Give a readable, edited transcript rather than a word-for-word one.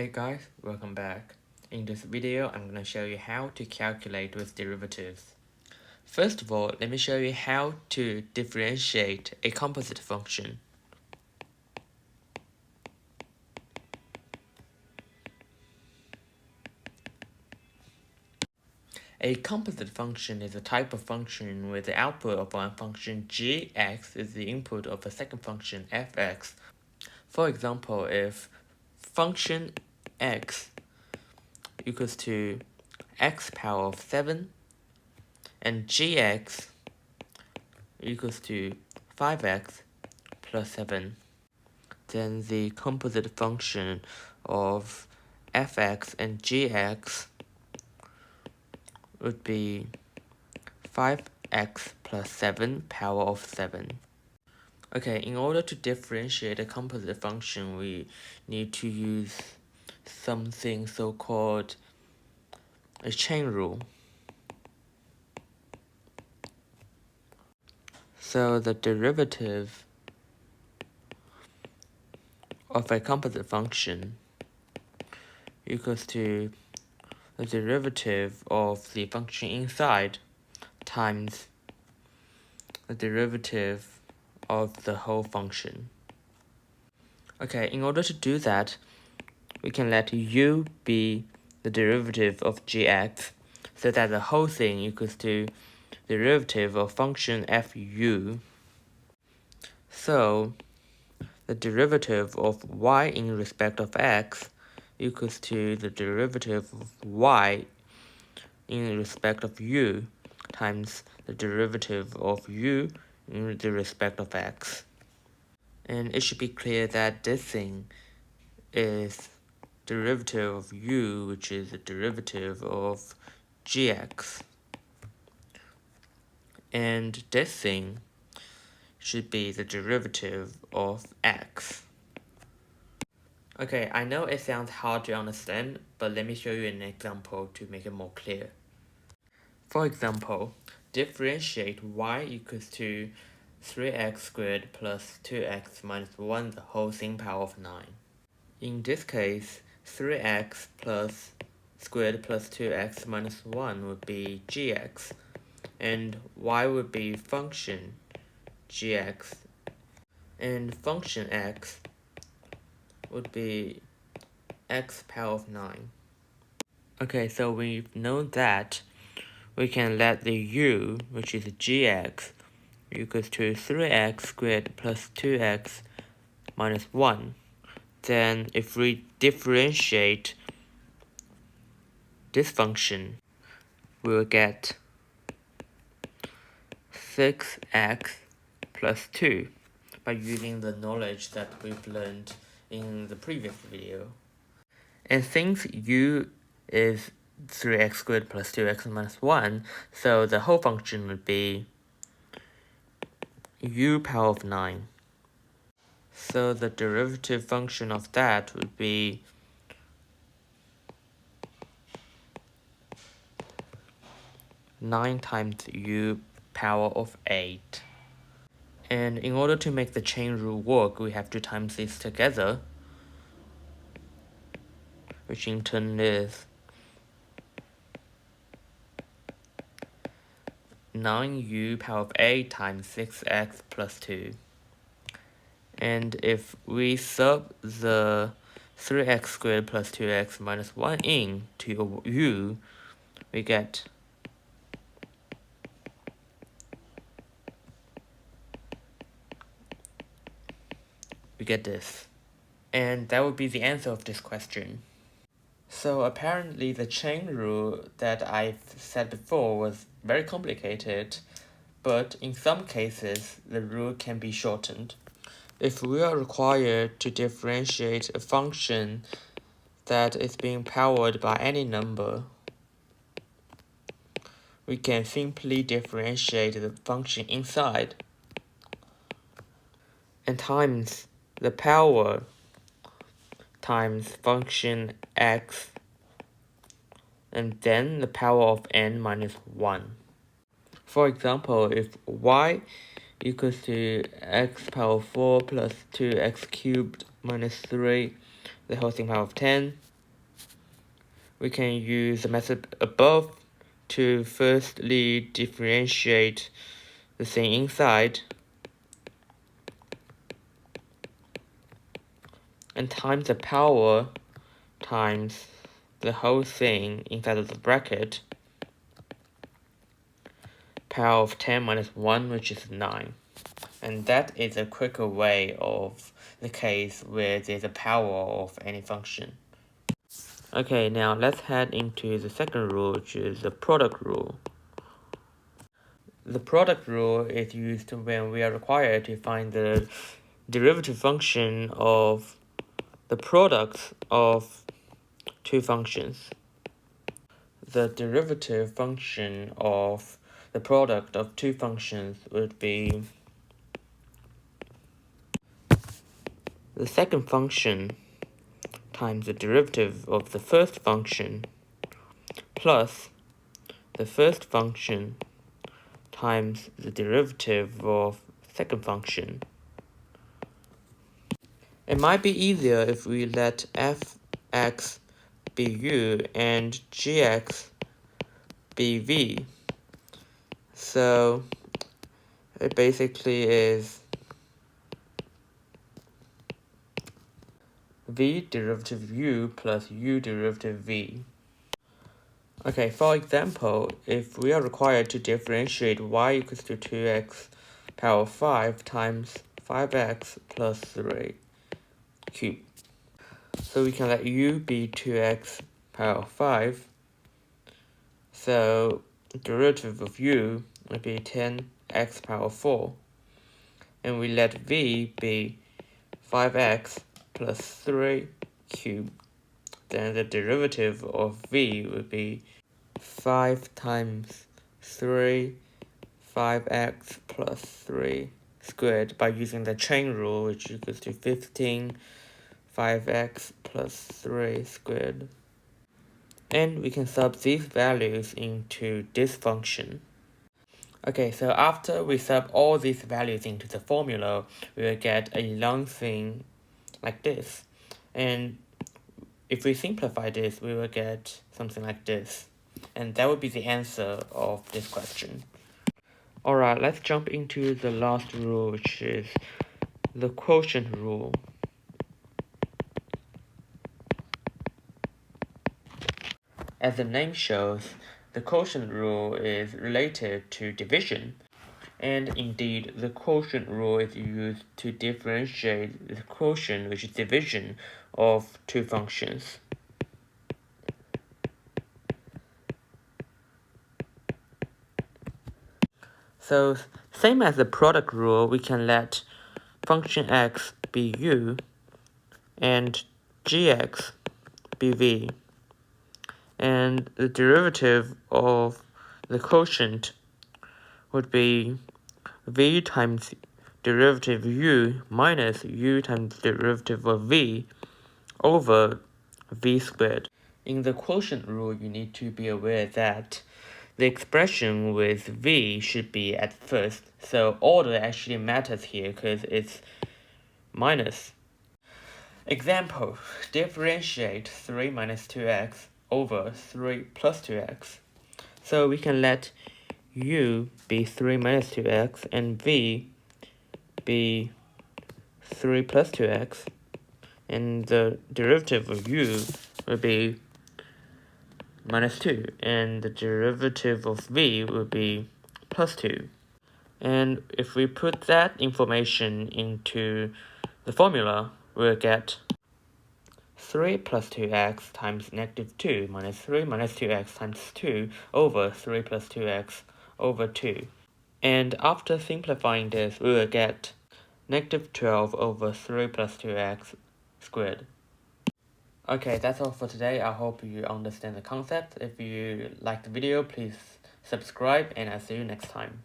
guys, welcome back. In this video, I'm going to show you how to calculate with derivatives. First of all, let me show you how to differentiate a composite function. A composite function is a type of function where the output of one function gx is the input of a second function fx. For example, if function x equals to x power of 7 and gx equals to 5x plus 7, then the composite function of fx and gx would be 5x plus 7 power of 7. Okay, in order to differentiate a composite function, we need to use something so-called a chain rule. So the derivative of a composite function equals to the derivative of the function inside times the derivative of the whole function. Okay, in order to do that, we can let u be the derivative of gx, so that the whole thing equals to the derivative of function fu. So the derivative of y in respect of x equals to the derivative of y in respect of u times the derivative of u in the respect of x. And it should be clear that this thing is derivative of u, which is the derivative of gx. And this thing should be the derivative of x. Okay, I know it sounds hard to understand, but let me show you an example to make it more clear. For example, differentiate y equals to 3x squared plus 2x minus 1 the whole thing power of 9. In this case, 3x plus squared plus 2x minus 1 would be gx, and y would be function gx, and function x would be x power of 9. Okay, so we've known that, we can let the u, which is gx, equals to 3x squared plus 2x minus 1. Then if we differentiate this function, we will get 6x plus 2 by using the knowledge that we've learned in the previous video. And since u is 3x squared plus 2x minus 1, so the whole function would be u power of 9. So the derivative function of that would be nine times u power of 8. And in order to make the chain rule work, we have to times these together, which in turn is 9u power of 8 times 6x plus 2. And if we sub the 3x squared plus 2x minus 1 in to u, we get this. And that would be the answer of this question. So apparently the chain rule that I've said before was very complicated, but in some cases the rule can be shortened. If we are required to differentiate a function that is being powered by any number, we can simply differentiate the function inside and times the power times function x, and then the power of n minus 1. For example, if y equals to x power 4 plus 2x cubed minus 3 the whole thing power of 10, we can use the method above to firstly differentiate the thing inside and times the power times the whole thing inside of the bracket, power of 10 minus 1, which is 9. And that is a quicker way of the case where there's a power of any function. Okay, now let's head into the second rule, which is the product rule. The product rule is used when we are required to find the derivative function of the product of two functions. The derivative function of the product of two functions would be the second function times the derivative of the first function plus the first function times the derivative of second function. It might be easier if we let fx be u and gx be v. So it basically is v derivative u plus u derivative v. Okay, for example, if we are required to differentiate y equals to 2x power 5 times 5x plus 3 cubed. So we can let u be 2x power 5. So derivative of u would be 10x power 4. And we let v be 5x plus 3 cubed. Then the derivative of v would be 5 times 3, 5x plus 3 squared by using the chain rule, which equals to 15, 5x plus 3 squared. And we can sub these values into this function. Okay, so after we sub all these values into the formula, we will get a long thing like this. And if we simplify this, we will get something like this. And that would be the answer of this question. Alright, let's jump into the last rule, which is the quotient rule. As the name shows, the quotient rule is related to division. And indeed, the quotient rule is used to differentiate the quotient, which is division, of two functions. So, same as the product rule, we can let function x be u and gx be v. And the derivative of the quotient would be v times derivative u minus u times derivative of v over v squared. In the quotient rule, you need to be aware that the expression with v should be at first, so order actually matters here because it's minus. Example, differentiate 3 minus 2x over 3 plus 2x. So we can let u be 3 minus 2x and v be 3 plus 2x, and the derivative of u will be minus 2, and the derivative of v will be plus 2. And if we put that information into the formula, we'll get 3 plus 2x times negative 2 minus 3 minus 2x times 2 over 3 plus 2x over 2. And after simplifying this, we will get negative 12 over 3 plus 2x squared. Okay, that's all for today. I hope you understand the concept. If you like the video, please subscribe and I'll see you next time.